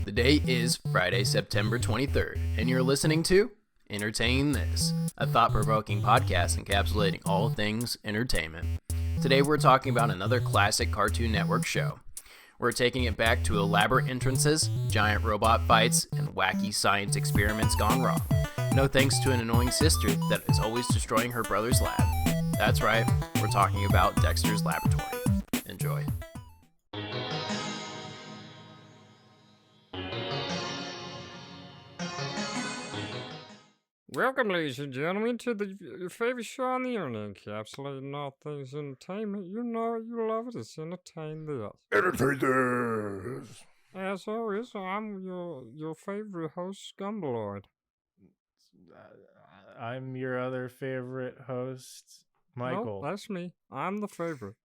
The date is Friday, September 23rd, and you're listening to Entertain This, a thought-provoking podcast encapsulating all things entertainment. Today we're talking about another classic Cartoon Network show. We're taking it back to elaborate entrances, giant robot fights, and wacky science experiments gone wrong. No thanks to an annoying sister that is always destroying her brother's lab. That's right, we're talking about Dexter's Laboratory. Enjoy. Welcome, ladies and gentlemen, to your favorite show on the internet, encapsulating all things entertainment. You know it, you love it, it's Entertain This. Entertain This. As always, I'm your favorite host, Scumbaloid. I'm your other favorite host, Michael. Oh, that's me. I'm the favorite.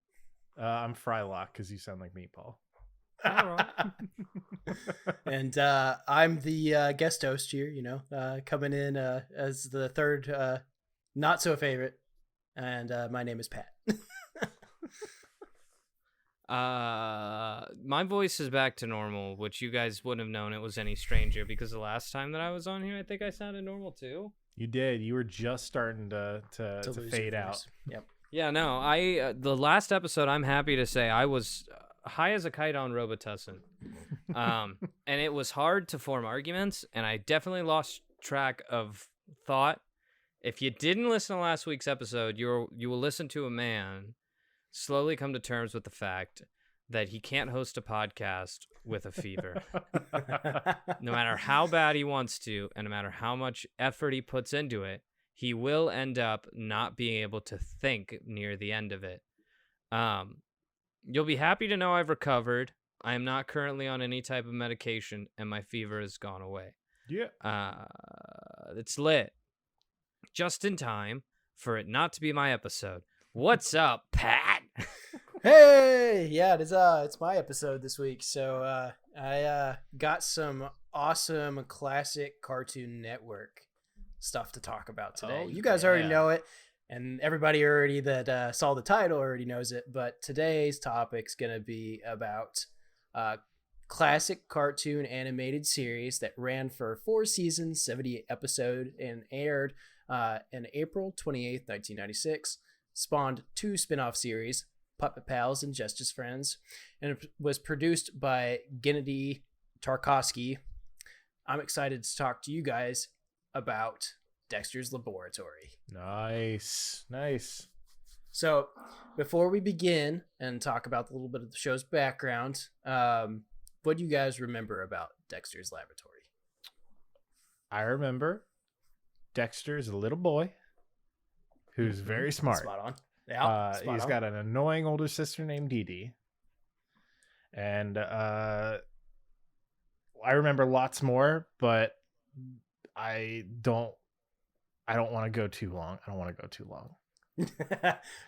I'm Frylock because you sound like Meatball. All right. And I'm the guest host here, coming in as the third not so favorite, and my name is Pat. My voice is back to normal, which you guys wouldn't have known it was any stranger because the last time that I was on here, I think I sounded normal too. You did. You were just starting to fade out. Yep. Yeah, no, the last episode, I'm happy to say I was high as a kite on Robitussin. And it was hard to form arguments, and I definitely lost track of thought. If you didn't listen to last week's episode, you will listen to a man slowly come to terms with the fact that he can't host a podcast with a fever. No matter how bad he wants to, and no matter how much effort he puts into it, he will end up not being able to think near the end of it. You'll be happy to know I've recovered. I am not currently on any type of medication, and my fever has gone away. Yeah. It's lit. Just in time for it not to be my episode. What's up, Pat? Hey, yeah, it's my episode this week. So I got some awesome classic Cartoon Network stuff to talk about today. Oh, you guys already know it. And everybody already that saw the title already knows it, but today's topic's going to be about classic cartoon animated series that ran for 4 seasons, 70 episodes, and aired in April 28th, 1996, spawned 2 spin-off series, Puppet Pals and Just as Friends, and it was produced by Gennady Tarkovsky. I'm excited to talk to you guys about Dexter's Laboratory. Nice. So, before we begin and talk about a little bit of the show's background, what do you guys remember about Dexter's Laboratory? I remember Dexter is a little boy who's very smart. Spot on. Yeah, he's got an annoying older sister named Dee Dee. And I remember lots more, but I don't want to go too long.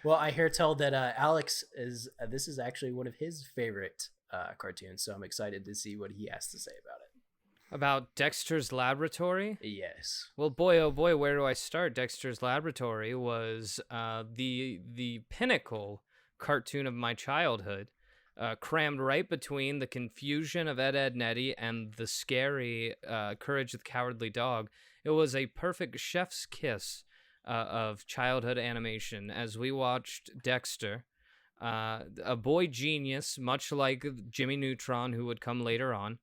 Well, I hear tell that Alex this is actually one of his favorite cartoons, so I'm excited to see what he has to say about it. About Dexter's Laboratory? Yes. Well, boy, oh boy, where do I start? Dexter's Laboratory was the pinnacle cartoon of my childhood, crammed right between the confusion of Ed, Edd n Eddy and the scary Courage the Cowardly Dog. It was a perfect chef's kiss of childhood animation as we watched Dexter, a boy genius, much like Jimmy Neutron, who would come later on,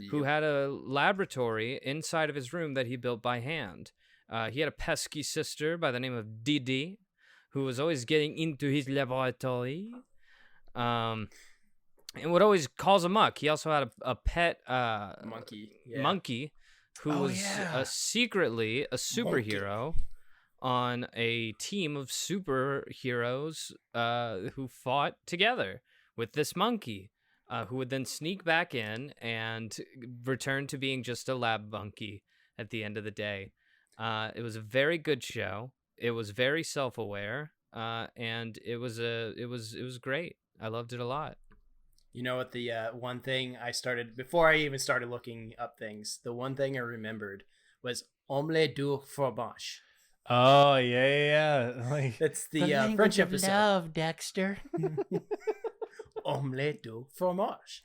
who had a laboratory inside of his room that he built by hand. He had a pesky sister by the name of Dee Dee, who was always getting into his laboratory and would always cause a muck. He also had a pet monkey who was secretly a superhero on a team of superheroes who fought together with this monkey, who would then sneak back in and return to being just a lab monkey at the end of the day. It was a very good show. It was very self-aware, and it was great. I loved it a lot. You know what, the one thing I started, before I even started looking up things, the one thing I remembered was omelette du fromage. Oh, yeah. Like, that's the French episode. Love, Dexter. Omelette du fromage.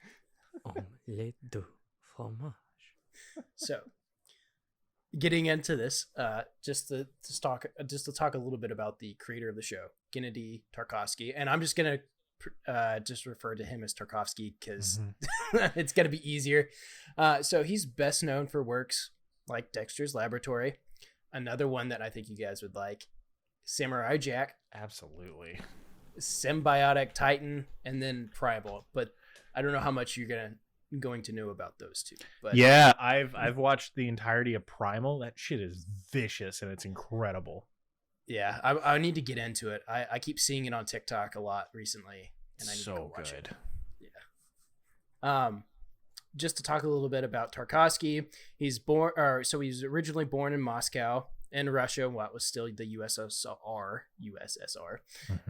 Omelette du Fromage. So, getting into this, just to talk a little bit about the creator of the show, Gennady Tarkovsky, and I'm just gonna just refer to him as Tarkovsky because it's gonna be easier. So he's best known for works like Dexter's Laboratory, another one that I think you guys would like, Samurai Jack, Absolutely. Symbiotic Titan, and then Primal. But I don't know how much you're going to know about those two. But Yeah, I've watched the entirety of Primal. That shit is vicious and it's incredible. yeah, I need to get into it. I keep seeing it on TikTok a lot recently, and I need to So go watch good. it. Yeah. Just to talk a little bit about Tarkovsky, he's originally born in Moscow in Russia, what was still the USSR,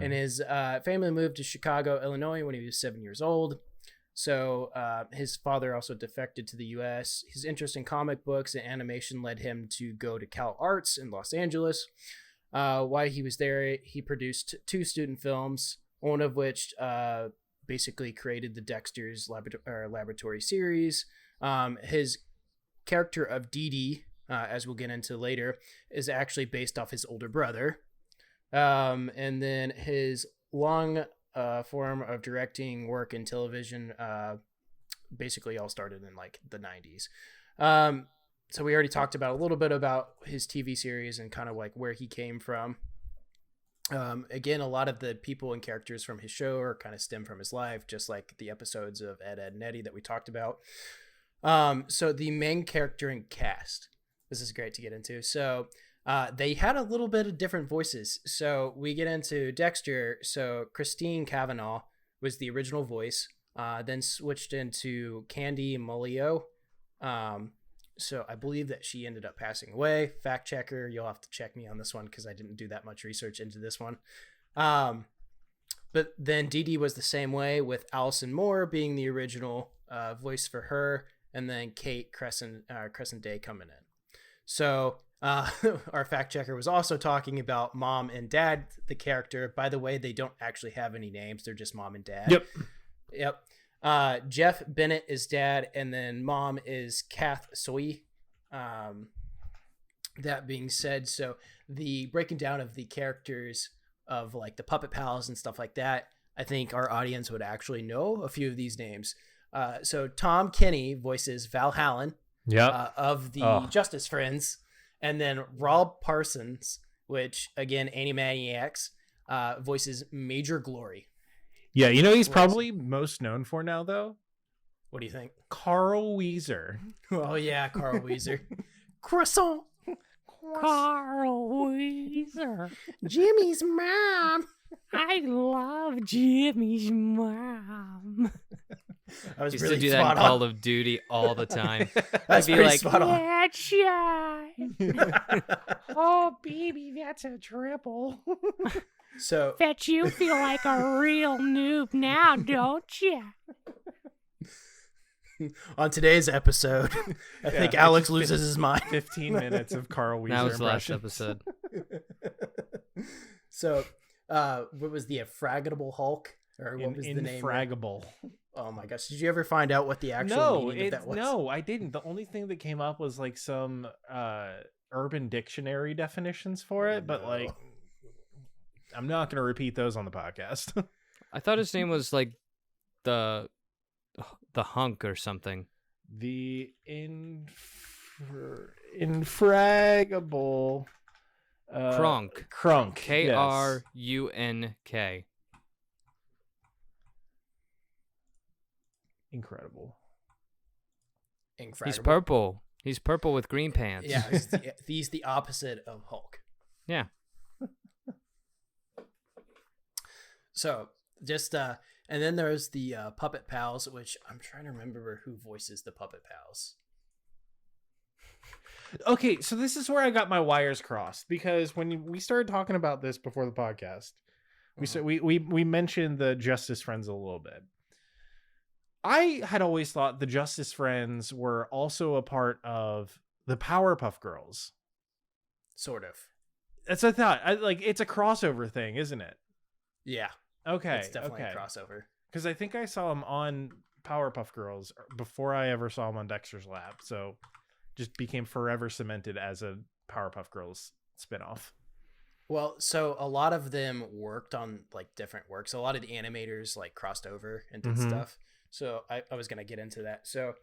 and his family moved to Chicago, Illinois when he was 7 years old. So his father also defected to the U.S. His interest in comic books and animation led him to go to Cal Arts in Los Angeles. While he was there, he produced 2 student films, one of which basically created the Dexter's Laboratory series. His character of Dee Dee, as we'll get into later, is actually based off his older brother. And then his long form of directing work in television basically all started in like the 90s. So we already talked about a little bit about his TV series and kind of like where he came from. Again, a lot of the people and characters from his show are kind of stem from his life, just like the episodes of Ed, Edd, and Eddy that we talked about. So the main character and cast, this is great to get into. So they had a little bit of different voices. So we get into Dexter. So Christine Cavanaugh was the original voice, then switched into Candy Mulio. So I believe that she ended up passing away. Fact checker, you'll have to check me on this one because I didn't do that much research into this one. But then Dee Dee was the same way, with Allison Moore being the original voice for her, and then Kate Crescent Day coming in. So our fact checker was also talking about Mom and Dad, the character. By the way, they don't actually have any names. They're just Mom and Dad. Yep. Jeff Bennett is Dad, and then Mom is Kath Soy. That being said, so the breaking down of the characters of like the Puppet Pals and stuff like that, I think our audience would actually know a few of these names. So Tom Kenny voices Val Hallen of the Justice Friends, and then Rob Parsons, which again, Animaniacs, voices Major Glory. Yeah, you know he's probably most known for now, though? What do you think? Carl Weezer. Oh, yeah, Carl Weezer. Croissant. Carl Weezer. Jimmy's mom. I love Jimmy's mom. I was Used really to do that in Call of Duty all the time. I'd be like, Headshot. Oh, baby, that's a triple. So bet you feel like a real noob now, don't you? On today's episode, I think Alex loses his mind. 15 minutes of Carl Weezer That was the last impressions. episode. So, what was the Fraggable Hulk? Or what was the name? Infraggable. Oh my gosh. Did you ever find out what the actual meaning of that was? No, I didn't. The only thing that came up was like some Urban Dictionary definitions for it, but like I'm not going to repeat those on the podcast. I thought his name was like the hunk or something. The infraggable Krunk. Krunk. Krunk. Incredible. He's purple. He's purple with green pants. Yeah, he's the opposite of Hulk. Yeah. So just and then there's the Puppet Pals, which I'm trying to remember who voices the Puppet Pals. Okay, so this is where I got my wires crossed, because when we started talking about this before the podcast, we mentioned the Justice Friends a little bit. I had always thought the Justice Friends were also a part of the Powerpuff Girls. Sort of. That's what I thought. It's a crossover thing, isn't it? Yeah. Okay. It's definitely a crossover. Because I think I saw them on Powerpuff Girls before I ever saw them on Dexter's Lab. So just became forever cemented as a Powerpuff Girls spinoff. Well, so a lot of them worked on like different works. A lot of the animators like crossed over and did stuff. So I was gonna get into that. So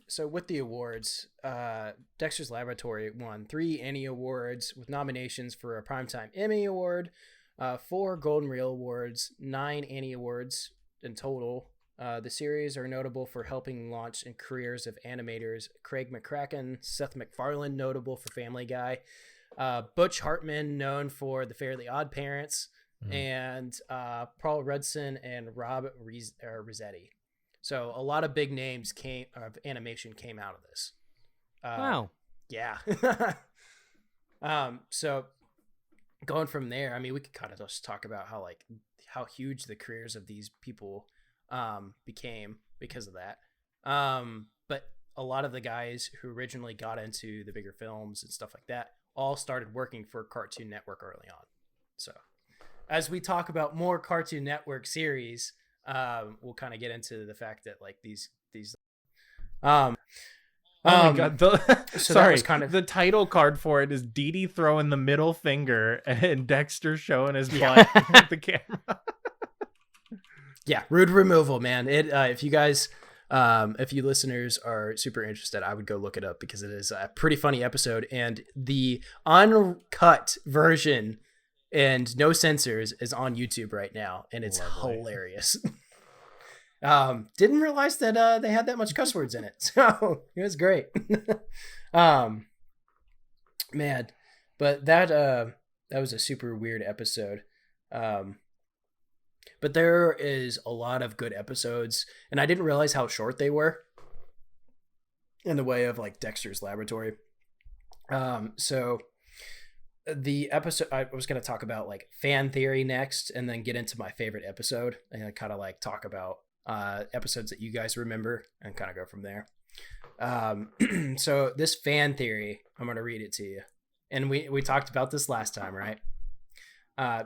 so with the awards, Dexter's Laboratory won 3 Annie Awards with nominations for a Primetime Emmy Award, 4 Golden Reel Awards, 9 Annie Awards in total. The series are notable for helping launch in careers of animators Craig McCracken, Seth MacFarlane, notable for Family Guy, Butch Hartman, known for The Fairly Odd Parents, and Paul Ruddson and Rob Rossetti. So a lot of big names of animation came out of this. Wow. Yeah. So going from there, I mean, we could kind of just talk about how huge the careers of these people became because of that. But a lot of the guys who originally got into the bigger films and stuff like that all started working for Cartoon Network early on. So as we talk about more Cartoon Network series, we'll kind of get into the fact that like these oh my god, so sorry, that was kind of the title card for it is Dee Dee throwing the middle finger and Dexter showing his butt at the camera. Yeah, rude removal, man. It if you guys if you listeners are super interested, I would go look it up because it is a pretty funny episode, and the uncut version and no censors is on YouTube right now, and it's hilarious. Didn't realize that they had that much cuss words in it, so it was great. Man, but that was a super weird episode. But there is a lot of good episodes, and I didn't realize how short they were in the way of like Dexter's Laboratory. So the episode, I was going to talk about like fan theory next, and then get into my favorite episode, and kind of like talk about episodes that you guys remember and kind of go from there. So this fan theory, I'm going to read it to you. And we talked about this last time, right?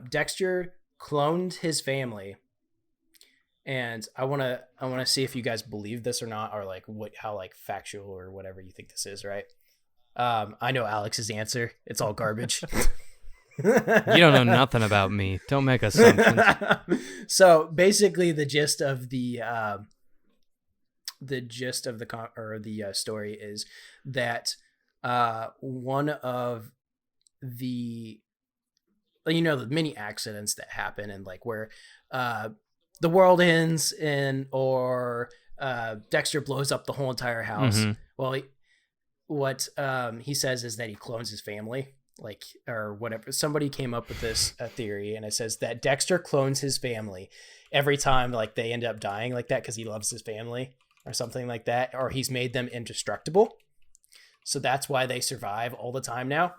Dexter cloned his family, and I want to see if you guys believe this or not, or like how like factual or whatever you think this is, right? I know Alex's answer. It's all garbage. You don't know nothing about me. Don't make assumptions. So basically, the gist of the story is that one of the the many accidents that happen, and like where the world ends or Dexter blows up the whole entire house. Well, what he says is that he clones his family, like, or whatever. Somebody came up with this theory, and it says that Dexter clones his family every time like they end up dying like that because he loves his family or something like that, or he's made them indestructible. So that's why they survive all the time now.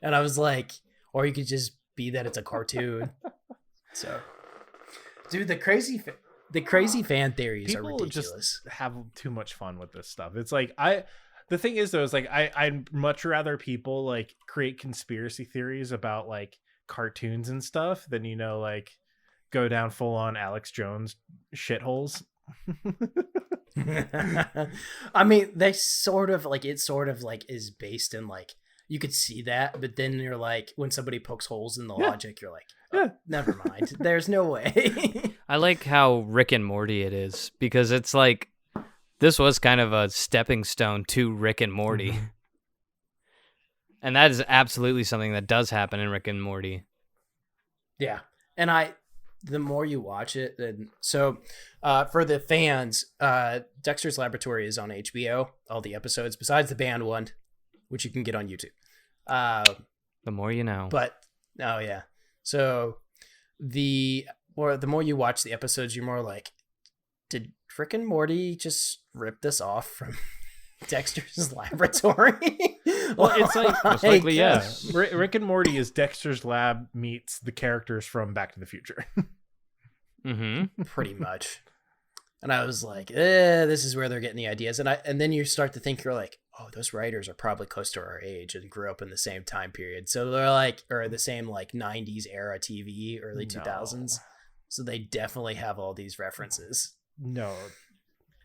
And I was like, or you could just be that it's a cartoon. So, dude, the crazy fan theories People are ridiculous. Just have too much fun with this stuff. It's like the thing is though, is like I'd much rather people like create conspiracy theories about like cartoons and stuff than like go down full on Alex Jones shitholes. I mean, they sort of like is based in like, you could see that, but then you're like, when somebody pokes holes in the logic, you're like, never mind. There's no way. I like how Rick and Morty it is, because it's like, this was kind of a stepping stone to Rick and Morty. And that is absolutely something that does happen in Rick and Morty. Yeah. And the more you watch it, then for the fans, Dexter's Laboratory is on HBO, all the episodes, besides the banned one, which you can get on YouTube. The more you know. But yeah. So the more you watch the episodes, you're more like, did Rick and Morty just rip this off from Dexter's Laboratory? Well, it's like most likely, yeah. Rick and Morty is Dexter's Lab meets the characters from Back to the Future. Pretty much. And I was like, this is where they're getting the ideas. And then you start to think, you're like, oh, those writers are probably close to our age and grew up in the same time period. So they're like, or the same like 90s era TV, early 2000s. So they definitely have all these references. No.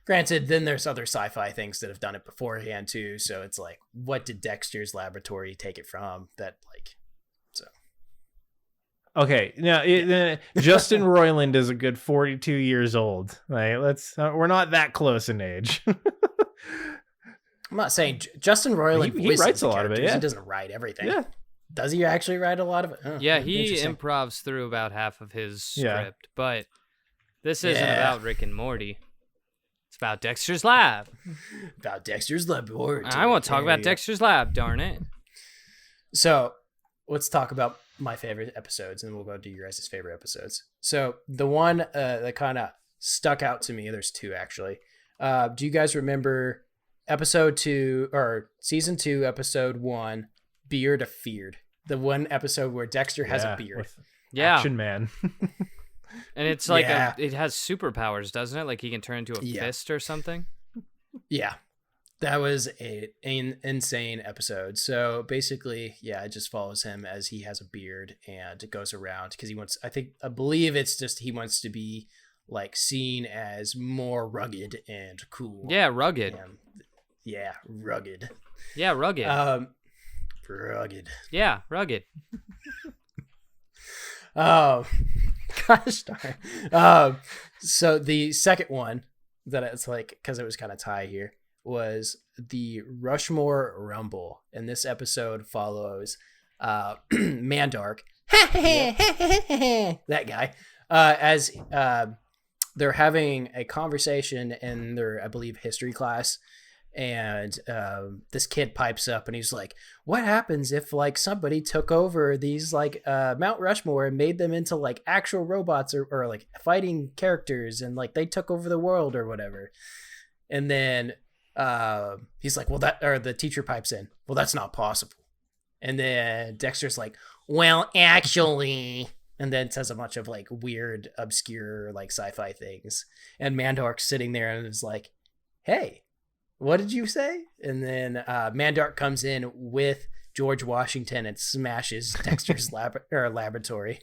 Granted, then there's other sci-fi things that have done it beforehand too. So it's like, what did Dexter's Laboratory take it from? That like, so. Okay, now Justin Roiland is a good 42 years old. Like, we're not that close in age. I'm not saying Justin Roiland he writes a lot of it. Yeah, he doesn't write everything. Yeah, does he actually write a lot of it? Oh, yeah, he improvs through about half of his script, Yeah. but this isn't about Rick and Morty. It's about Dexter's Lab. About Dexter's Laboratory. I want to talk about Dexter's Lab, darn it. So let's talk about my favorite episodes, and we'll go to your guys' favorite episodes. So the one that kind of stuck out to me, there's two actually. Do you guys remember episode 2 or season 2, episode 1, Beard of Feared? The one episode where Dexter has a beard. Yeah. Action Man. And it's like it has superpowers, doesn't it? Like he can turn into a fist or something. Yeah. That was an insane episode. So basically, it just follows him as he has a beard and it goes around because I believe it's just he wants to be like seen as more rugged and cool. Yeah, rugged. And, rugged. Yeah, rugged. Rugged. Yeah, rugged. Gosh darn. So the second one that it's like, because it was kind of tie here, was the Rushmore Rumble, and this episode follows Mandark, that guy, as they're having a conversation in their, I believe, history class, and this kid pipes up and he's like, what happens if like somebody took over these like Mount Rushmore and made them into like actual robots or like fighting characters, and like they took over the world or whatever? And then he's like, well, the teacher pipes in, well, that's not possible. And then Dexter's like, well, actually, and then says a bunch of like weird, obscure, like sci-fi things. And Mandark's sitting there and is like, hey, what did you say? And then Mandark comes in with George Washington and smashes Dexter's laboratory.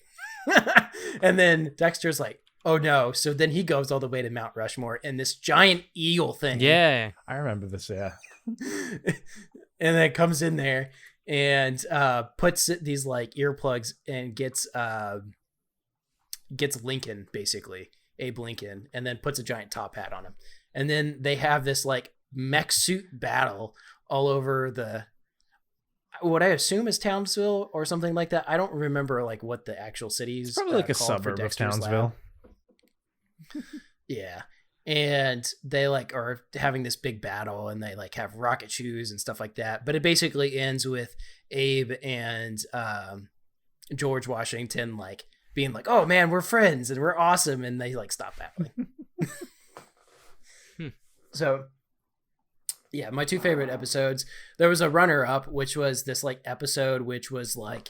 And then Dexter's like, oh no. So then he goes all the way to Mount Rushmore in this giant eagle thing. Yeah. I remember this, yeah. And then comes in there and puts these like earplugs and gets Lincoln, basically, Abe Lincoln, and then puts a giant top hat on him. And then they have this like mech suit battle all over what I assume is Townsville or something like that. I don't remember like what the actual city is. It's probably like a suburb of Townsville. Yeah. And they like are having this big battle and they like have rocket shoes and stuff like that. But it basically ends with Abe and George Washington like being like, oh man, we're friends and we're awesome. And they like stop battling. So yeah, my two favorite episodes. There was a runner-up, which was this like episode, which was like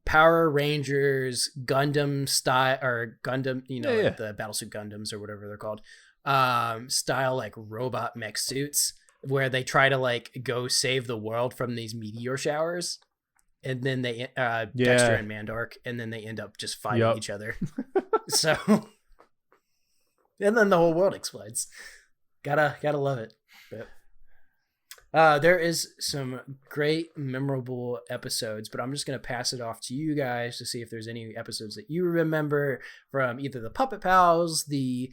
Power Rangers Gundam style, or Gundam, like the Battlesuit Gundams or whatever they're called, style like robot mech suits, where they try to like go save the world from these meteor showers, and then they Dexter and Mandark, and then they end up just fighting each other. So, and then the whole world explodes. Gotta love it. But there is some great memorable episodes, but I'm just going to pass it off to you guys to see if there's any episodes that you remember from either the Puppet Pals, the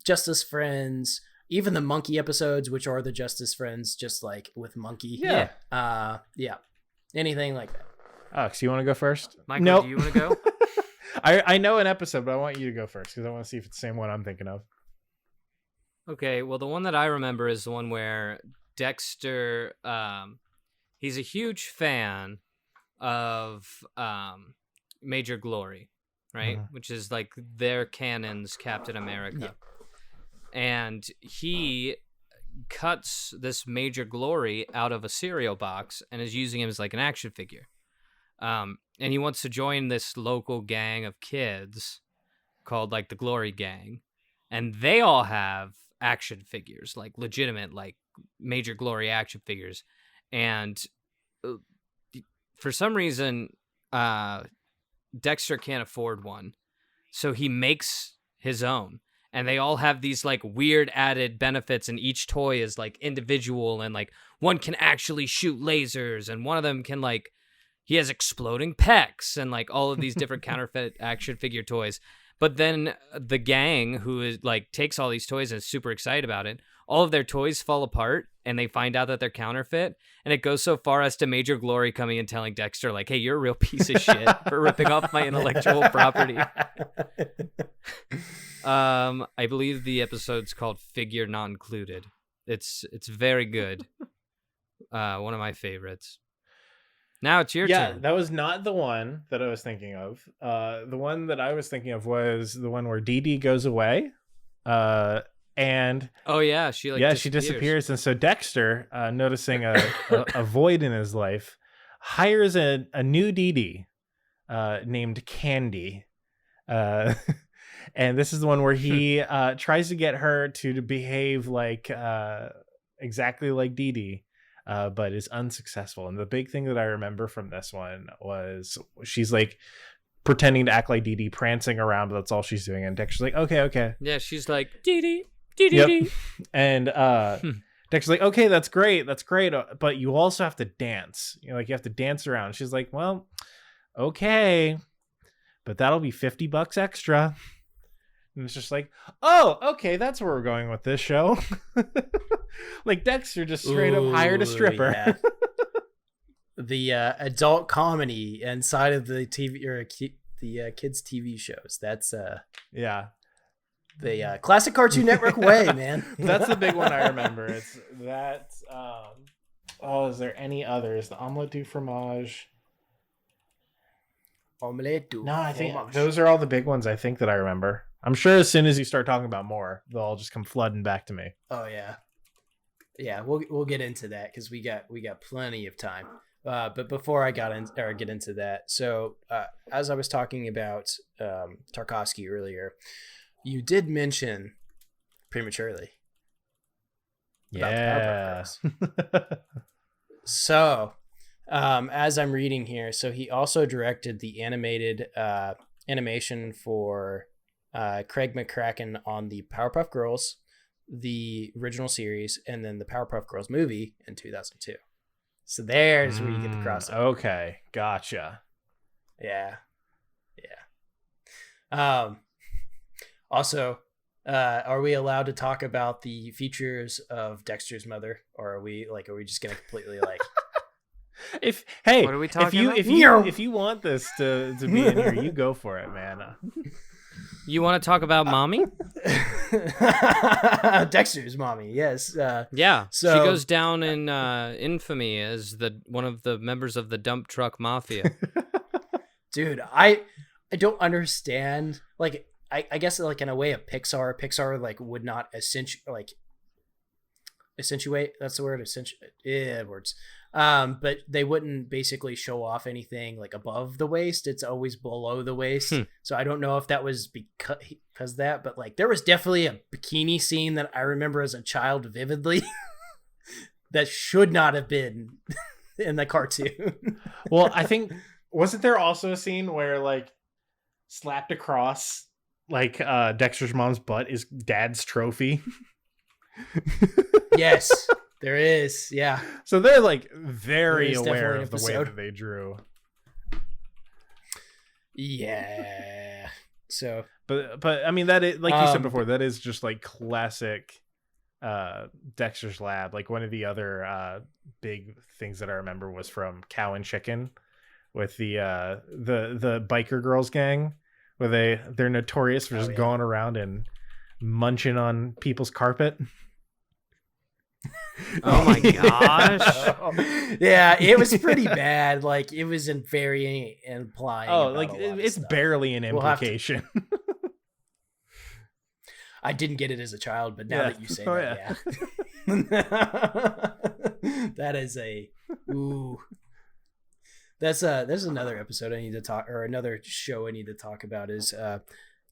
Justice Friends, even the Monkey episodes, which are the Justice Friends, just like with Monkey. Yeah. Anything like that. Alex, you want to go first? Michael, Nope. do you want to go? I know an episode, but I want you to go first because I want to see if it's the same one I'm thinking of. Okay, well, the one that I remember is the one where Dexter, he's a huge fan of Major Glory, right? Which is like their canon's Captain America. Yeah. And he cuts this Major Glory out of a cereal box and is using him as like an action figure. And he wants to join this local gang of kids called like the Glory Gang. And they all have action figures, like legitimate, like Major Glory action figures. And for some reason, Dexter can't afford one. So he makes his own. And they all have these like weird added benefits, and each toy is like individual, and like one can actually shoot lasers, and one of them can like he has exploding pecs, and like all of these different counterfeit action figure toys. But then the gang who is like takes all these toys and is super excited about it, all of their toys fall apart and they find out that they're counterfeit. And it goes so far as to Major Glory coming and telling Dexter, like, hey, you're a real piece of shit for ripping off my intellectual property. I believe the episode's called Figure Not Included. It's very good. One of my favorites. Now it's your turn. Yeah, that was not the one that I was thinking of. The one that I was thinking of was the one where Dee Dee goes away. And oh yeah, she disappears. And so Dexter, noticing a void in his life, hires a new Dee Dee named Candy. And this is the one where he tries to get her to behave like exactly like Dee Dee. But is unsuccessful. And the big thing that I remember from this one was she's like pretending to act like Dee Dee, prancing around, but that's all she's doing. And Dexter's like, okay. Yeah, she's like, Dee Dee, Dee Dee. Yep. And Dexter's like, okay, that's great. But you also have to dance. You have to dance around. She's like, well, okay, but that'll be $50 extra. And it's just like, oh, okay, that's where we're going with this show. Like Dexter just straight up hired a stripper. Yeah. The adult comedy inside of the TV or the kids' TV shows. That's yeah, the classic Cartoon Network way, man. That's the big one I remember. It's that. Is there any others? The omelette du fromage. Omelette du. No, I think those are all the big ones. I think that I remember. I'm sure as soon as you start talking about more, they'll all just come flooding back to me. Oh yeah. We'll get into that because we got plenty of time. But before I get into that, so as I was talking about Tarkovsky earlier, you did mention prematurely. Yeah. So, as I'm reading here, so he also directed the animated animation for Craig McCracken on the Powerpuff Girls, the original series, and then the Powerpuff Girls movie in 2002. So there's where you get the crossover. Okay, gotcha. Yeah. Also, are we allowed to talk about the features of Dexter's mother, or are we just gonna completely like? What are we talking about? If you want this to be in here, you go for it, man. You want to talk about mommy? Dexter's mommy, yes. Yeah, so she goes down in infamy as one of the members of the dump truck mafia. Dude, I don't understand. Like, I guess like in a way of Pixar like would not accentuate. That's the word. Words. But they wouldn't basically show off anything like above the waist. It's always below the waist. So I don't know if that was because that, but like there was definitely a bikini scene that I remember as a child vividly that should not have been in the cartoon. Well, I think wasn't there also a scene where like slapped across like Dexter's mom's butt is dad's trophy? Yes. There is, yeah. So they're like very aware of the way that they drew. Yeah. So, but I mean that is like you said before. That is just like classic Dexter's Lab. Like one of the other big things that I remember was from Cow and Chicken with the biker girls gang, where they're notorious for just going around and munching on people's carpet. Oh my gosh. Yeah, it was pretty bad. Like it was very implying. Oh, like it's barely an implication. I didn't get it as a child, but now that you say that, yeah. That is there's another episode I need to talk, or another show I need to talk about is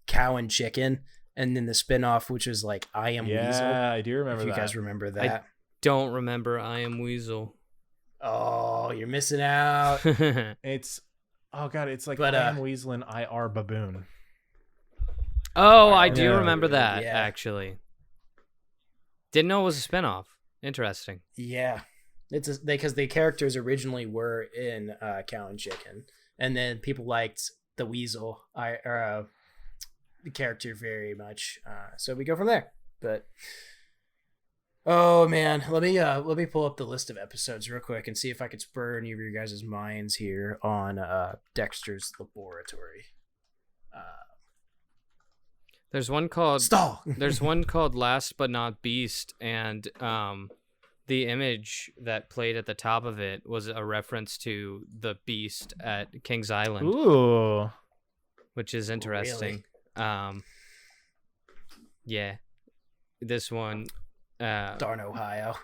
Cow and Chicken, and then the spinoff, which is like I Am Weasel. Yeah, I do remember if that. You guys remember that? Don't remember I Am Weasel. Oh, you're missing out. It's like I Am Weasel and I Are Baboon. Oh, I Alright, do yeah. remember that, Yeah. actually. Didn't know it was a spinoff. Interesting. Yeah, it's because the characters originally were in Cow and Chicken, and then people liked the Weasel, the character very much. So we go from there. But oh man, let me pull up the list of episodes real quick and see if I could spur any of your guys' minds here on Dexter's Laboratory. There's one called Stall. There's one called Last But Not Beast, and the image that played at the top of it was a reference to the Beast at King's Island, Ooh. which is interesting. Yeah, this one. Darn Ohio.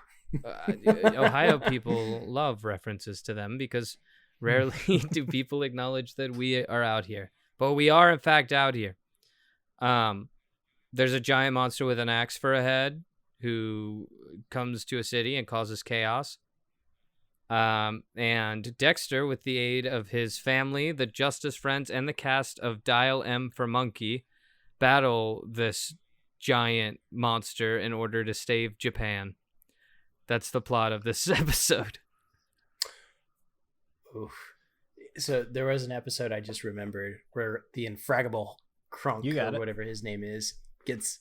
Ohio people love references to them because rarely do people acknowledge that we are out here, but we are in fact out here. There's a giant monster with an axe for a head who comes to a city and causes chaos. And Dexter, with the aid of his family, the Justice Friends, and the cast of Dial M for Monkey, battle this giant monster in order to save Japan. That's the plot of this episode. Oof. So there was an episode I just remembered where the infraggable Crunk, You got or it. whatever his name is, gets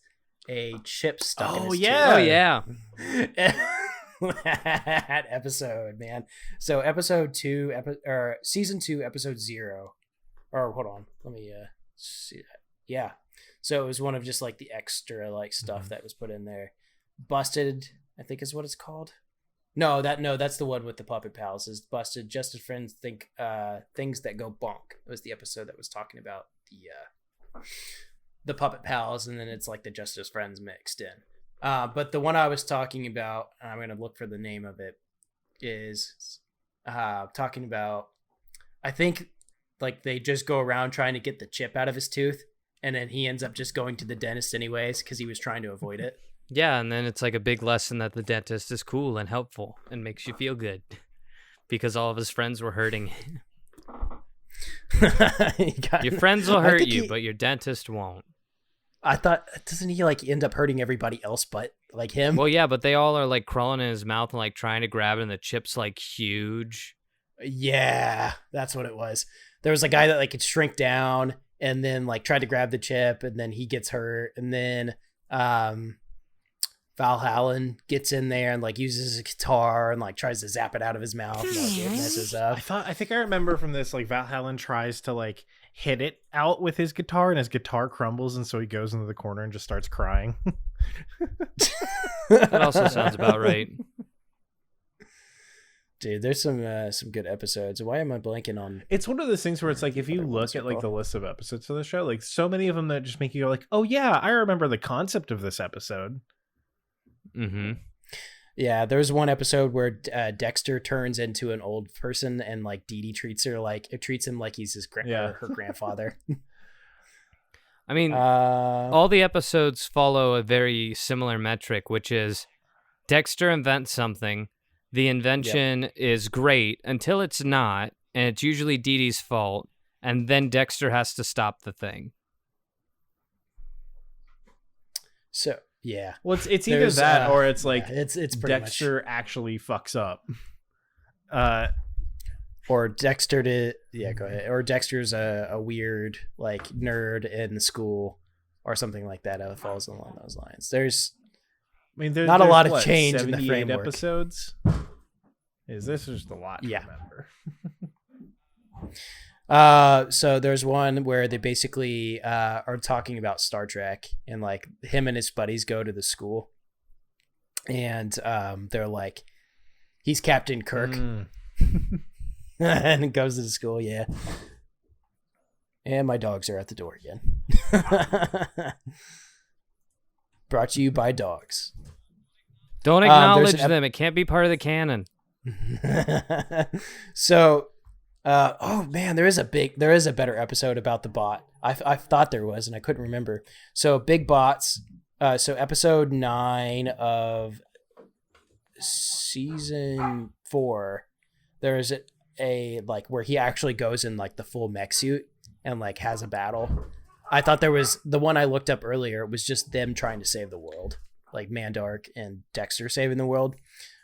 a chip stuck in Oh, his yeah. Oh, yeah. tooth. That episode, man. So episode 2, or season 2, episode 0. Or hold on, let me see that. Yeah. So it was one of just like the extra like stuff that was put in there. Busted, I think is what it's called. No, that's the one with the puppet pals. Is Busted Justice Friends think things that go bonk. It was the episode that was talking about the puppet pals, and then it's like the Justice Friends mixed in. But the one I was talking about, and I'm gonna look for the name of it, is talking about, I think like they just go around trying to get the chip out of his tooth, and then he ends up just going to the dentist anyways because he was trying to avoid it. Yeah, and then it's like a big lesson that the dentist is cool and helpful and makes you feel good because all of his friends were hurting. Your friends will hurt you, but your dentist won't. I thought, doesn't he like end up hurting everybody else but like him? Well, yeah, but they all are like crawling in his mouth and like trying to grab it, and the chip's like huge. Yeah, that's what it was. There was a guy that like could shrink down and then like tried to grab the chip, and then he gets hurt, and then Valhallen gets in there and like uses his guitar and like tries to zap it out of his mouth and like it messes up. I think I remember from this, like Valhallen tries to like hit it out with his guitar, and his guitar crumbles, and so he goes into the corner and just starts crying. That also sounds about right. Dude, there's some good episodes. Why am I blanking on? It's one of those things where it's like if you look at like the list of episodes of the show, like so many of them that just make you go like, oh yeah, I remember the concept of this episode. Mm-hmm. Yeah, there's one episode where Dexter turns into an old person, and like Dee Dee treats him like he's his or her grandfather. I mean, all the episodes follow a very similar metric, which is Dexter invents something. The invention is great until it's not, and it's usually Dee Dee's fault, and then Dexter has to stop the thing. So yeah, well, it's either that or it's like it's pretty Dexter much. actually fucks up. Or Dexter go ahead. Or Dexter's a weird like nerd in school or something like that. It falls along those lines. There's there's not a lot of change in the 78 framework. episodes. Is this just a lot to remember? So there's one where they basically are talking about Star Trek, and like him and his buddies go to the school, and they're like, he's Captain Kirk, and goes to the school, yeah. And my dogs are at the door again. Brought to you by dogs. Don't acknowledge them. It can't be part of the canon. So oh man, there is a better episode about the bot. I thought there was, and I couldn't remember. So big bots. So episode 9 of season 4, there's a like where he actually goes in like the full mech suit and like has a battle. I thought there was the one I looked up earlier was just them trying to save the world, like Mandark and Dexter saving the world.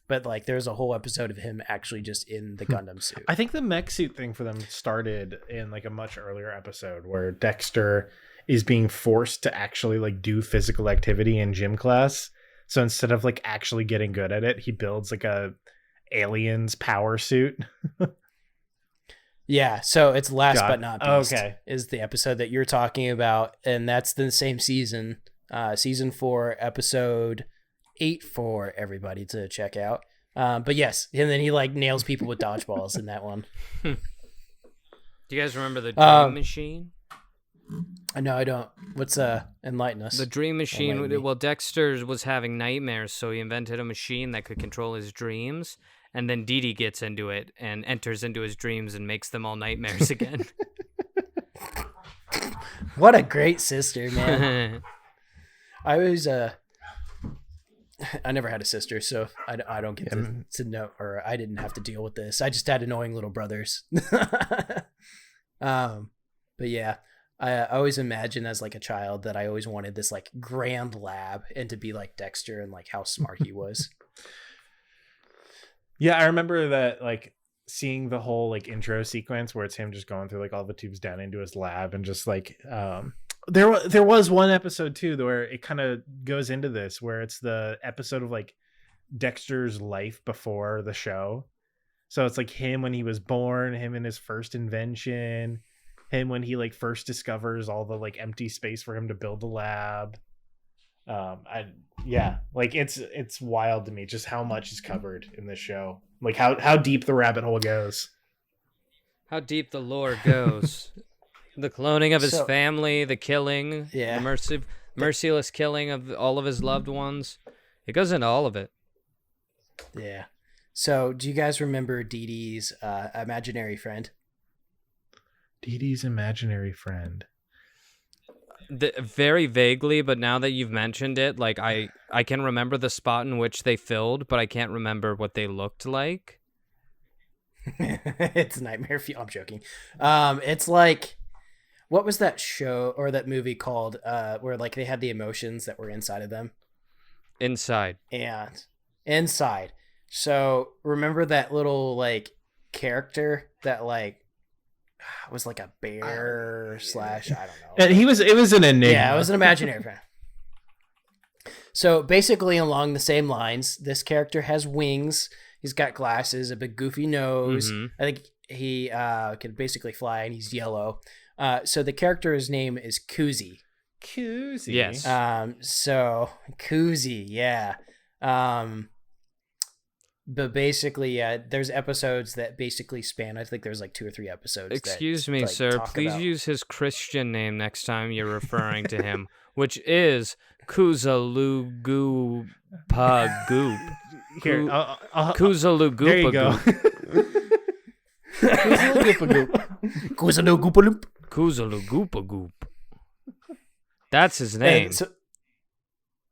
But like, there's a whole episode of him actually just in the Gundam suit. I think the mech suit thing for them started in like a much earlier episode where Dexter is being forced to actually like do physical activity in gym class. So instead of like actually getting good at it, he builds like a alien's power suit. Yeah, so it's Last But Not Beast is the episode that you're talking about, and that's the same season, season 4, episode 8 for everybody to check out. But yes, and then he like nails people with dodgeballs in that one. Do you guys remember the Dream Machine? No, I don't. What's enlighten us? The Dream Machine. Well, Dexter was having nightmares, so he invented a machine that could control his dreams. And then Dee Dee gets into it and enters into his dreams and makes them all nightmares again. What a great sister, man. I always I never had a sister, so I don't get to know, or I didn't have to deal with this. I just had annoying little brothers. But yeah, I always imagined as like a child that I always wanted this like grand lab and to be like Dexter and like how smart he was. Yeah, I remember that, like, seeing the whole like intro sequence where it's him just going through like all the tubes down into his lab, and just like there was one episode too where it kind of goes into this, where it's the episode of like Dexter's life before the show. So it's like him when he was born, him in his first invention, him when he like first discovers all the like empty space for him to build a lab. Like it's wild to me just how much is covered in this show, like how deep the rabbit hole goes, how deep the lore goes. The cloning of his family, the killing, the merciless killing of all of his loved ones. It goes into all of it. Yeah. So do you guys remember Dee Dee's imaginary friend? Dee Dee's imaginary friend. Very vaguely, but now that you've mentioned it, like I can remember the spot in which they filled, but I can't remember what they looked like. It's Nightmare Fuel. I'm joking. It's like, what was that show or that movie called where like they had the emotions that were inside of them? Inside. And inside. So remember that little like character that like was like a bear slash, I don't know. It was an enigma. Yeah, it was an imaginary friend. So basically along the same lines, this character has wings. He's got glasses, a big goofy nose. Mm-hmm. I think he can basically fly, and he's yellow. So the character's name is Kuzi. Kuzi. Yes. So Kuzi, yeah. But basically, there's episodes that basically span. I think there's like 2 or 3 episodes. Excuse me, sir. Please use his Christian name next time you're referring to him, which is Kuzalugu Pagoop. Here, Kuzalugu. There you go. Kuzalugu. That's his name.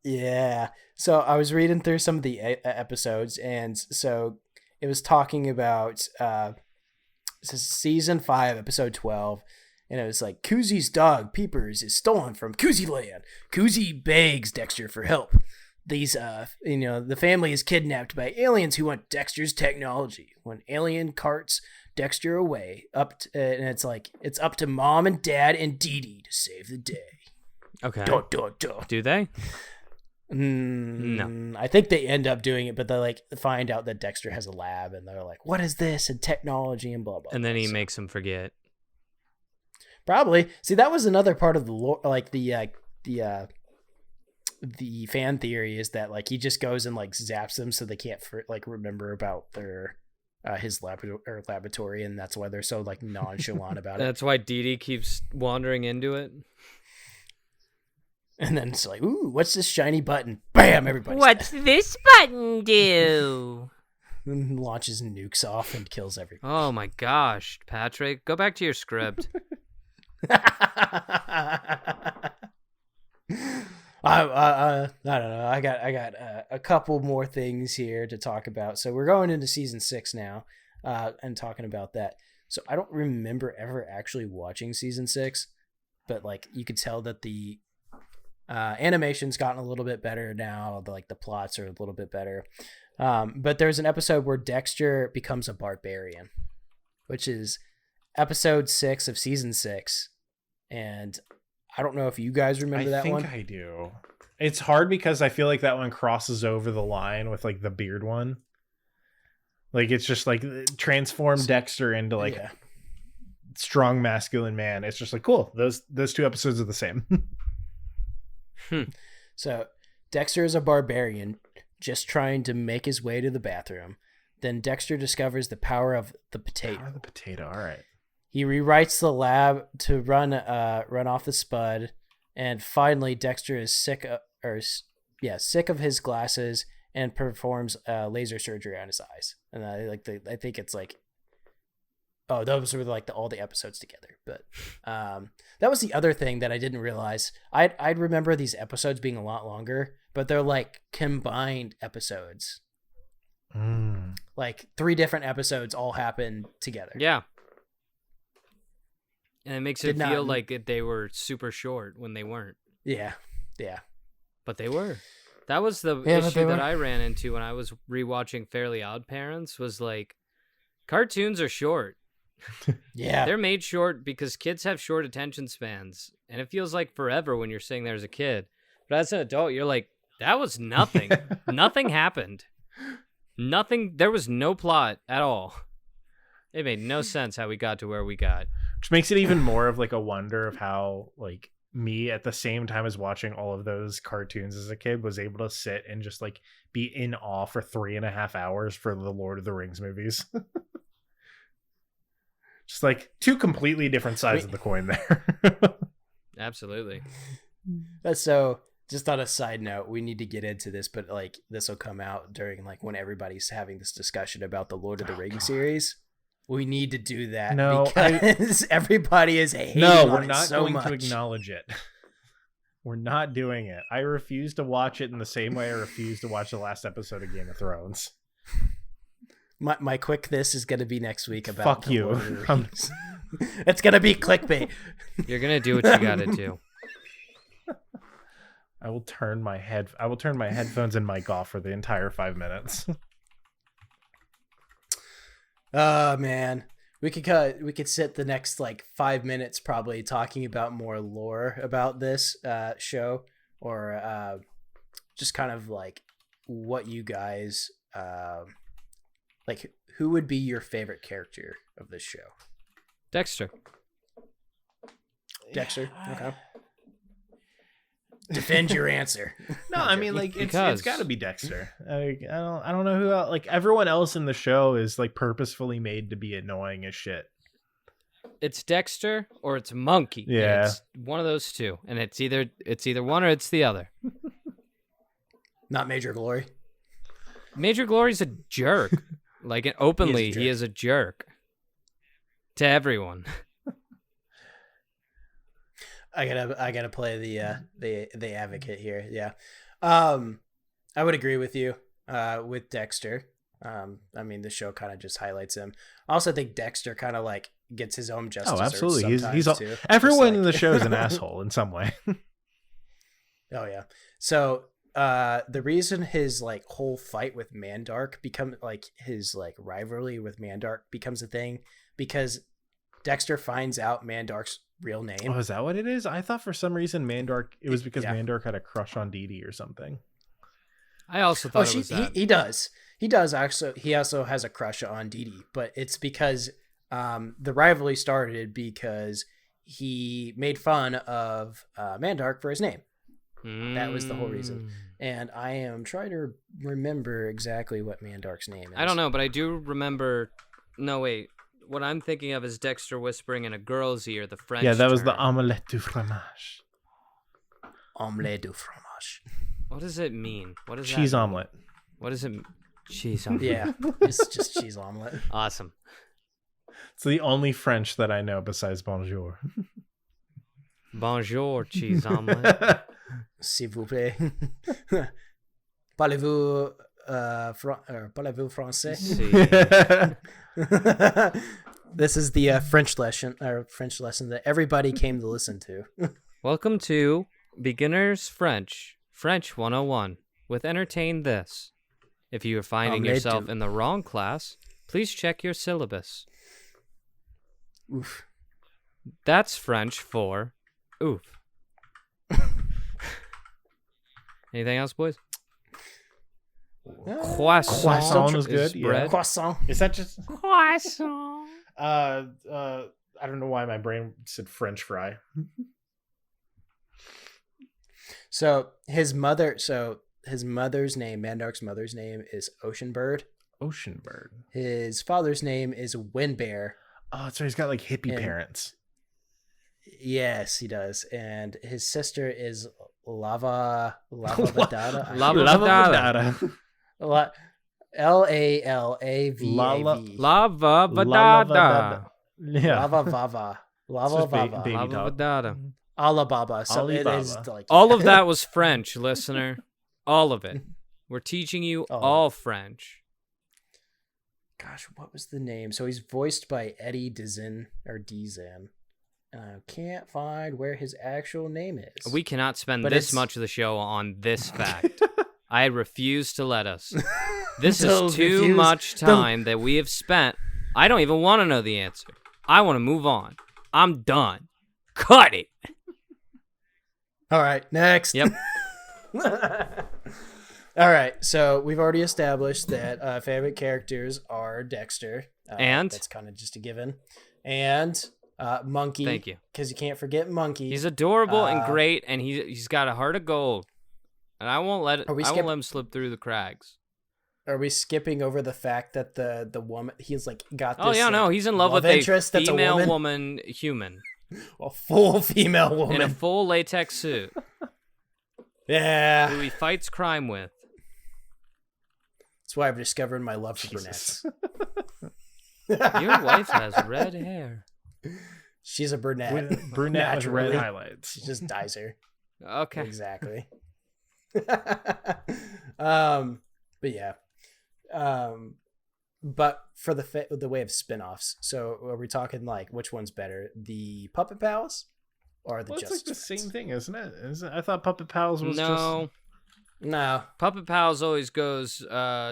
Yeah. So I was reading through some of the episodes, and so it was talking about season 5, episode 12, and it was like, Kuzi's dog, Peepers, is stolen from Kuzi Land. Kuzi begs Dexter for help. These, the family is kidnapped by aliens who want Dexter's technology. When alien carts Dexter away, and it's like, it's up to Mom and Dad and Dee Dee to save the day. Okay. Duh. Do they? No, I think they end up doing it, but they like find out that Dexter has a lab, and they're like, "What is this?" and technology and blah blah. And then he makes them forget. Probably. See, that was another part of the lore, like the fan theory is that like he just goes and like zaps them so they can't remember about their his laboratory, and that's why they're so like nonchalant about it. That's why Dee Dee keeps wandering into it. And then it's like, ooh, what's this shiny button? Bam, everybody. What's this button do? And launches nukes off and kills everybody. Oh my gosh, Patrick, go back to your script. I don't know. I got a couple more things here to talk about. So we're going into season 6 now, and talking about that. So I don't remember ever actually watching season 6. but like you could tell that the animation's gotten a little bit better now. The plots are a little bit better. But there's an episode where Dexter becomes a barbarian, which is episode 6 of season 6. And I don't know if you guys remember that one. I think I do. It's hard because I feel like that one crosses over the line with like the beard one. Like it's just like transform Dexter into like strong masculine man. It's just like cool. Those 2 episodes are the same. So Dexter is a barbarian just trying to make his way to the bathroom. Then Dexter discovers the power of the potato. Power of the potato. All right. He rewrites the lab to run off the spud, and finally Dexter is sick of his glasses and performs laser surgery on his eyes. And I think it's like, oh, those were like all the episodes together. But that was the other thing that I didn't realize. I'd remember these episodes being a lot longer, but they're like combined episodes. Like 3 different episodes all happen together. Yeah. And it makes it feel like they were super short when they weren't. Yeah. But they were. That was the issue that I ran into when I was rewatching Fairly Odd Parents, was like, cartoons are short. Yeah. They're made short because kids have short attention spans. And it feels like forever when you're sitting there as a kid. But as an adult, you're like, that was nothing. Nothing happened. Nothing. There was no plot at all. It made no sense how we got to where we got. Which makes it even more of like a wonder of how like me at the same time as watching all of those cartoons as a kid was able to sit and just like be in awe for 3.5 hours for the Lord of the Rings movies. Just like 2 completely different sides of the coin there. Absolutely. So just on a side note, we need to get into this, but like this will come out during like when everybody's having this discussion about the Lord of the Rings series. We need to do that because everybody is hating on it so much. No, we're not going to acknowledge it. We're not doing it. I refuse to watch it in the same way I refuse to watch the last episode of Game of Thrones. My quick this is going to be next week about Fuck you. It's going to be clickbait. You're going to do what you got to do. I will turn my headphones and mic off for the entire 5 minutes. Oh man, we could sit the next like 5 minutes probably talking about more lore about this show, or just kind of like what you guys like. Who would be your favorite character of this show? Dexter. Okay. Defend your answer. No, I mean like it's got to be Dexter. I don't know who else. Like everyone else in the show is like purposefully made to be annoying as shit. It's Dexter or it's Monkey. Yeah, it's one of those 2, and it's either one or it's the other. Not Major Glory. Major Glory's a jerk. Like openly, he is a jerk to everyone. I gotta play the advocate here. Yeah, I would agree with you with Dexter. I mean, the show kind of just highlights him. I also think Dexter kind of like gets his own just. Oh, absolutely. He's too. Everyone in the show is an asshole in some way. Oh yeah. So the reason his like whole fight with Mandark his like rivalry with Mandark becomes a thing because Dexter finds out Mandark's real name. Oh, is that what it is? I thought for some reason Mandark. It was because Mandark had a crush on Dee Dee or something. I also thought it was that. He does. He does actually. He also has a crush on Dee Dee, but it's because the rivalry started because he made fun of Mandark for his name. That was the whole reason. And I am trying to remember exactly what Mandark's name is. I don't know, but I do remember. No, wait. What I'm thinking of is Dexter whispering in a girl's ear the French. Yeah, that was term. the omelette du fromage. Omelette du fromage. What does it mean? What is cheese that omelet? What is it? Cheese omelet. Yeah, it's just cheese omelet. Awesome. It's the only French that I know besides bonjour. Bonjour, cheese omelet. S'il vous plaît. Parlez-vous parlez-vous français? Si. This is the French lesson that everybody came to listen to. Welcome to Beginner's French, French 101, with Entertain This. If you are finding yourself in the wrong class, please check your syllabus. Oof. That's French for oof. Anything else, boys? Croissant is good. bread. Yeah. Croissant. Is that just? Croissant. I don't know why my brain said French fry. So his mother's name, Mandark's mother's name is Ocean Bird. Ocean bird. His father's name is Wind Bear. Oh, so he's got like hippie And- parents. Yes, he does. And his sister is Lava Vadada. Lava Vadada. Lavava. Lava Vadada. Yeah. Lava Vava. Lava It's just Vava. baby Lava talk. Vadada. Alibaba. So it is Alibaba. like All of that was French, listener. All of it. We're teaching you Oh. all French. Gosh, what was the name? So he's voiced by Eddie Dizin. And I can't find where his actual name is. We cannot spend But this it's- much of the show on this fact. I refuse to let us. This So is too refuse- much time that we have spent. I don't even want to know the answer. I want to move on. I'm done. Cut it. All right, next. Yep. All right, so we've already established that favorite characters are Dexter. And? That's kind of just a given. And Monkey. Thank you. Because you can't forget Monkey. He's adorable and Uh, great, and he's got a heart of gold. And I won't let him slip through the cracks. Are we skipping over the fact that the woman, he's like got this Oh yeah, no, like, he's in love with a interest that's female a woman human a full female in a woman. full latex suit who Yeah. he fights crime with. That's why I've discovered my love for Jesus. brunettes. Your wife has red hair. She's a brunette. With brunette with red Naturally. highlights. She just dyes her. Okay. Exactly. But yeah. But for the way of spin-offs, so are we talking like which one's better, the Puppet Pals or the Well, it's Justice like the Friends? same thing, isn't it? I thought Puppet Pals was No. No. Puppet Pals always goes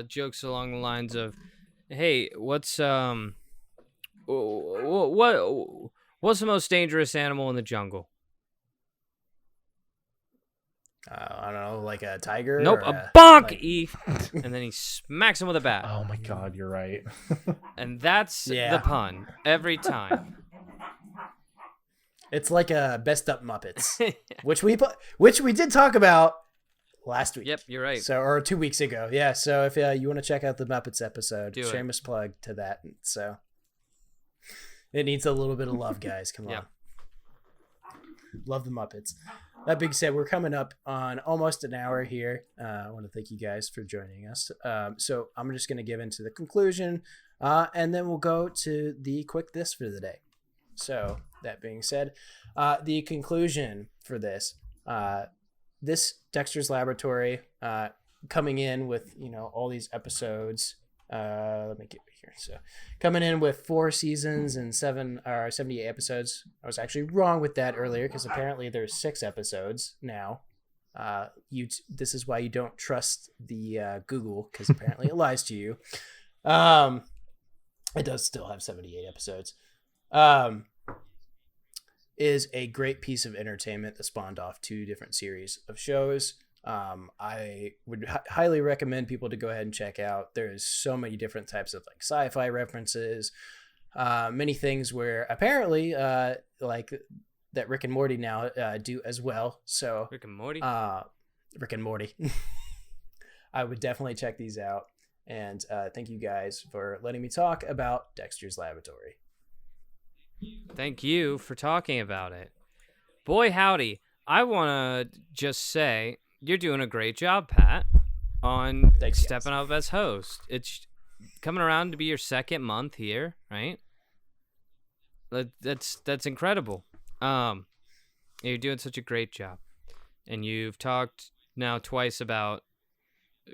jokes along the lines of, "Hey, what's the most dangerous animal in the jungle?" I don't know, like a tiger. Nope, or a bonk, like- E. And then he smacks him with a bat. Oh my god, you're right. And that's Yeah. the pun every time. It's like a Best Up Muppets, which we did talk about last week. Yep, you're right. So, or 2 weeks ago. Yeah. So if you want to check out the Muppets episode, Do it. shameless plug to that. So it needs a little bit of love, guys. Come on. Yep. Love the Muppets. That being said, we're coming up on almost an hour here. I want to thank you guys for joining us. So I'm just going to give into the conclusion, and then we'll go to the quick this for the day. So that being said, the conclusion for this Dexter's Laboratory coming in with all these episodes. Let me get here. So coming in with 4 seasons and 78 episodes. I was actually wrong with that earlier because apparently there's 6 episodes now. This is why you don't trust the Google, because apparently it lies to you. It does still have 78 episodes. Is a great piece of entertainment that spawned off 2 different series of shows. I would highly recommend people to go ahead and check out. There's so many different types of like sci-fi references, many things where apparently like that Rick and Morty now do as well. So Rick and Morty. Rick and Morty. I would definitely check these out. And thank you guys for letting me talk about Dexter's Laboratory. Thank you for talking about it. Boy, howdy. I want to just say you're doing a great job, Pat, on Thanks, guys. stepping up as host. It's coming around to be your 2nd month here, right? That's incredible. You're doing such a great job. And you've talked now twice about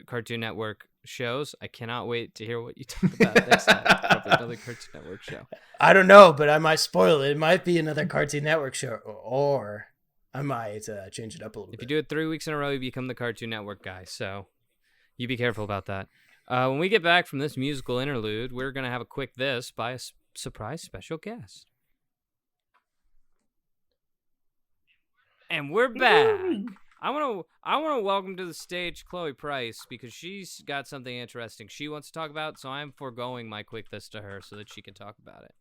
Cartoon Network shows. I cannot wait to hear what you talk about next time. Probably another Cartoon Network show. I don't know, but I might spoil it. It might be another Cartoon Network show, or I might change it up a little If bit. you do it 3 weeks in a row, you become the Cartoon Network guy. So you be careful about that. When we get back from this musical interlude, we're going to have a quick this by a surprise special guest. And we're back. I want to welcome to the stage Chloe Price because she's got something interesting she wants to talk about, so I'm foregoing my quick this to her so that she can talk about it.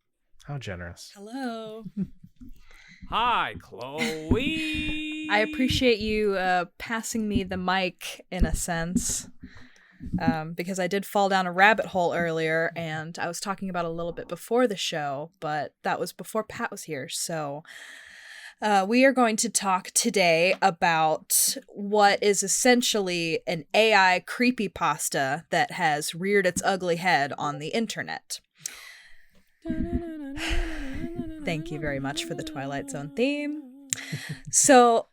How generous. Hello. Hi, Chloe. I appreciate you passing me the mic in a sense, because I did fall down a rabbit hole earlier, and I was talking about a little bit before the show, but that was before Pat was here. So we are going to talk today about what is essentially an AI creepypasta that has reared its ugly head on the internet. Thank you very much for the Twilight Zone theme. So,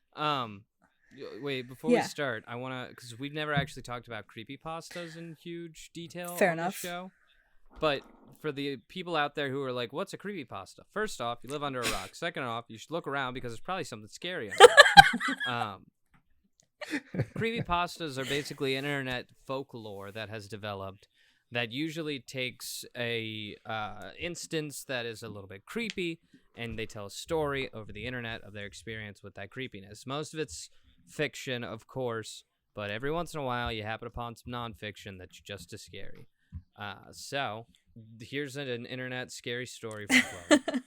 wait, before we start, I want to, because we've never actually talked about creepypastas in huge detail Fair on enough. this show. But for the people out there who are like, what's a creepypasta? First off, you live under a rock. Second off, you should look around because there's probably something scary under there. Creepypastas are basically internet folklore that has developed that usually takes a instance that is a little bit creepy, and they tell a story over the internet of their experience with that creepiness. Most of it's fiction, of course, but every once in a while you happen upon some nonfiction that's just as scary. So here's an internet scary story for Chloe.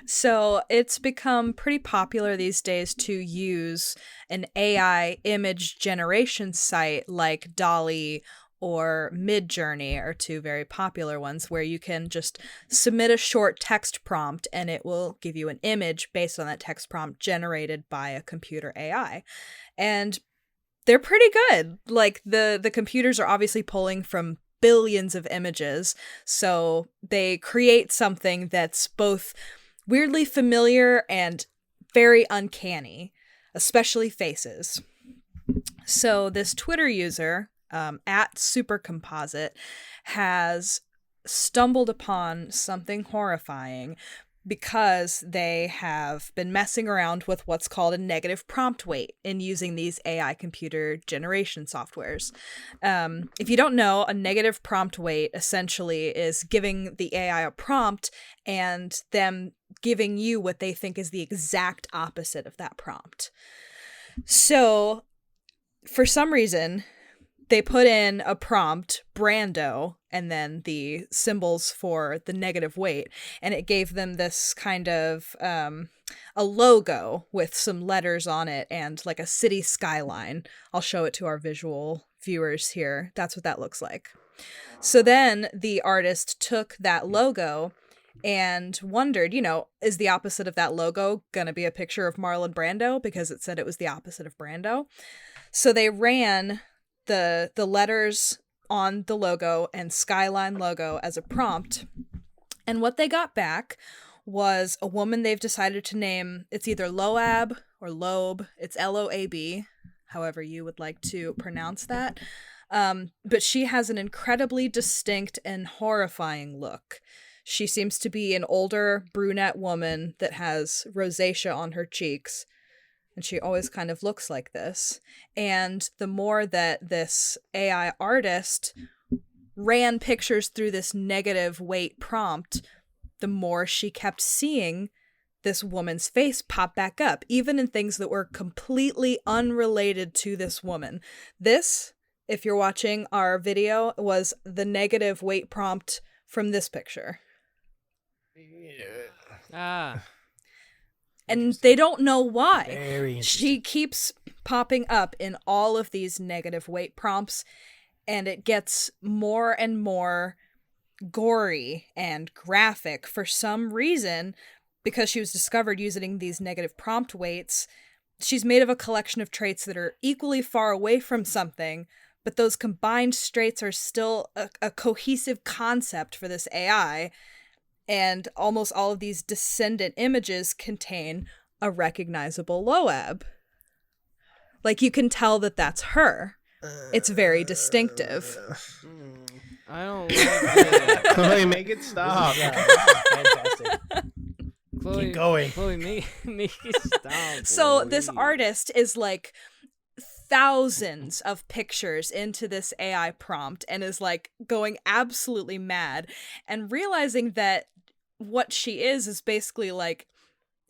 So it's become pretty popular these days to use an AI image generation site like Dolly or Midjourney are two very popular ones where you can just submit a short text prompt and it will give you an image based on that text prompt generated by a computer AI. And they're pretty good. Like the computers are obviously pulling from billions of images, so they create something that's both weirdly familiar and very uncanny, especially faces. So this Twitter user at Supercomposite has stumbled upon something horrifying because they have been messing around with what's called a negative prompt weight in using these AI computer generation softwares. If you don't know, a negative prompt weight essentially is giving the AI a prompt and them giving you what they think is the exact opposite of that prompt. So, for some reason, they put in a prompt, Brando, and then the symbols for the negative weight, and it gave them this kind of a logo with some letters on it and like a city skyline. I'll show it to our visual viewers here. That's what that looks like. So then the artist took that logo and wondered, is the opposite of that logo going to be a picture of Marlon Brando? Because it said it was the opposite of Brando. So they ran the letters on the logo and skyline logo as a prompt. And what they got back was a woman they've decided to name, it's either Loab or Loeb. It's Loab, however you would like to pronounce that. But she has an incredibly distinct and horrifying look. She seems to be an older brunette woman that has rosacea on her cheeks. And she always kind of looks like this. And the more that this AI artist ran pictures through this negative weight prompt, the more she kept seeing this woman's face pop back up, even in things that were completely unrelated to this woman. This, if you're watching our video, was the negative weight prompt from this picture. And they don't know why. Very interesting. She keeps popping up in all of these negative weight prompts, and it gets more and more gory and graphic for some reason, because she was discovered using these negative prompt weights. She's made of a collection of traits that are equally far away from something, but those combined traits are still a cohesive concept for this AI. And almost all of these descendant images contain a recognizable Loab. Like, you can tell that that's her. It's very distinctive. I don't like it. Chloe, make it stop. This is fantastic. Chloe, Keep going. Chloe, make it stop. So this please. artist is like thousands of pictures into this AI prompt and is like going absolutely mad and realizing that what she is basically like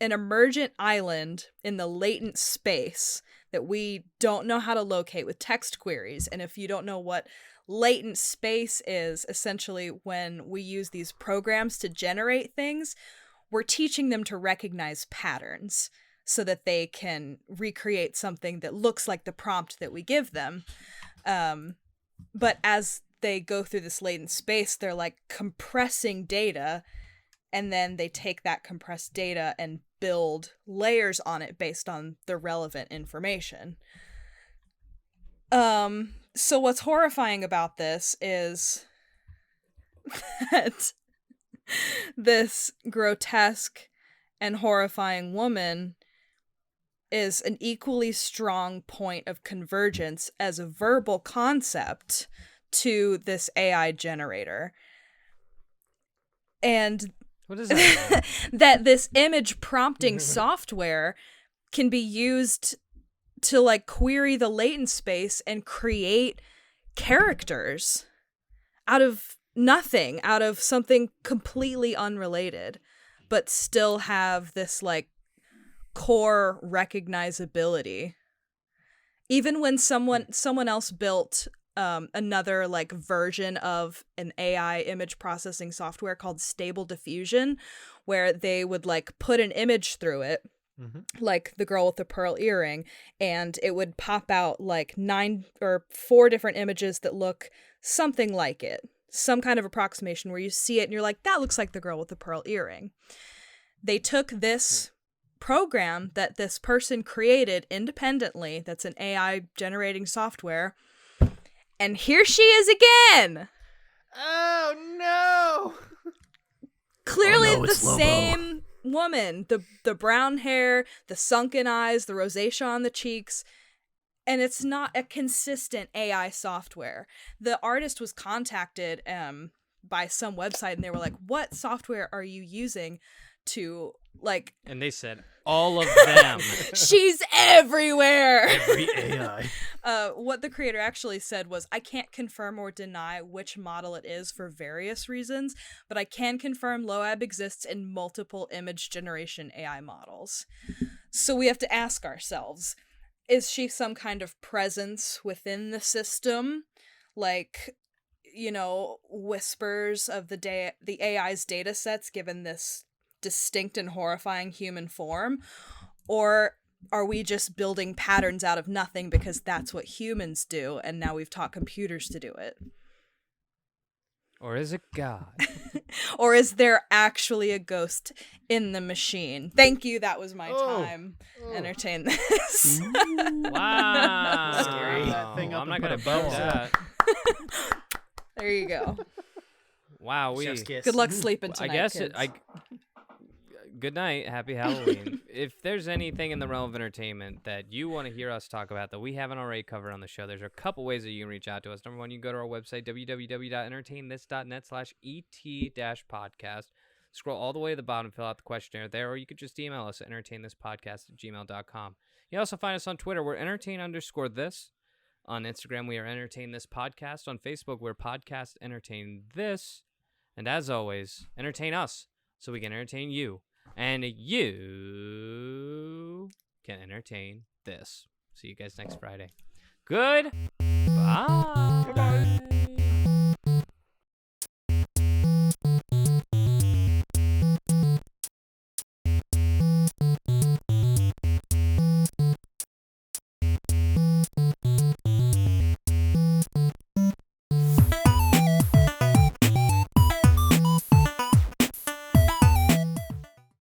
an emergent island in the latent space that we don't know how to locate with text queries. And if you don't know what latent space is, essentially when we use these programs to generate things, we're teaching them to recognize patterns so that they can recreate something that looks like the prompt that we give them. But as they go through this latent space, they're like compressing data, and then they take that compressed data and build layers on it based on the relevant information. So what's horrifying about this is that this grotesque and horrifying woman is an equally strong point of convergence as a verbal concept to this AI generator. And What is that? that this image prompting software can be used to like query the latent space and create characters out of nothing, out of something completely unrelated, but still have this like core recognizability. Even when someone else built another like version of an AI image processing software called Stable Diffusion, where they would like put an image through it, like the girl with the pearl earring, and it would pop out like 9 or 4 different images that look something like it, some kind of approximation where you see it and you're like, that looks like the girl with the pearl earring. They took this program that this person created independently, that's an AI generating software, and here she is again. Oh no! Clearly Oh, no, the it's Lobo. same woman, the brown hair, the sunken eyes, the rosacea on the cheeks, and it's not a consistent AI software. The artist was contacted by some website, and they were like, "What software are you using to like?" And they said all of them. She's everywhere. Every AI. What the creator actually said was, I can't confirm or deny which model it is for various reasons, but I can confirm Loab exists in multiple image generation AI models. So we have to ask ourselves, is she some kind of presence within the system? Like, you know, whispers of the AI's data sets given this distinct and horrifying human form? Or are we just building patterns out of nothing because that's what humans do, and now we've taught computers to do it? Or is it God? Or is there actually a ghost in the machine? Thank you, that was my time. Entertain this. Wow. Scary. That thing up I'm and not put gonna a bump bow that. There you go. Wow, Chef's kiss. Good luck sleeping I tonight, guess kids. Good night. Happy Halloween. If there's anything in the realm of entertainment that you want to hear us talk about that we haven't already covered on the show, there's a couple ways that you can reach out to us. Number one, you can go to our website, www.entertainthis.net/ET-podcast. Scroll all the way to the bottom, fill out the questionnaire there, or you could just email us at entertainthispodcast@gmail.com. You also find us on Twitter. We're entertain_this. On Instagram, we are Entertain This Podcast. On Facebook, we're Podcast Entertain This. And as always, entertain us so we can entertain you. And you can entertain this. See you guys next Friday. Goodbye. Goodbye.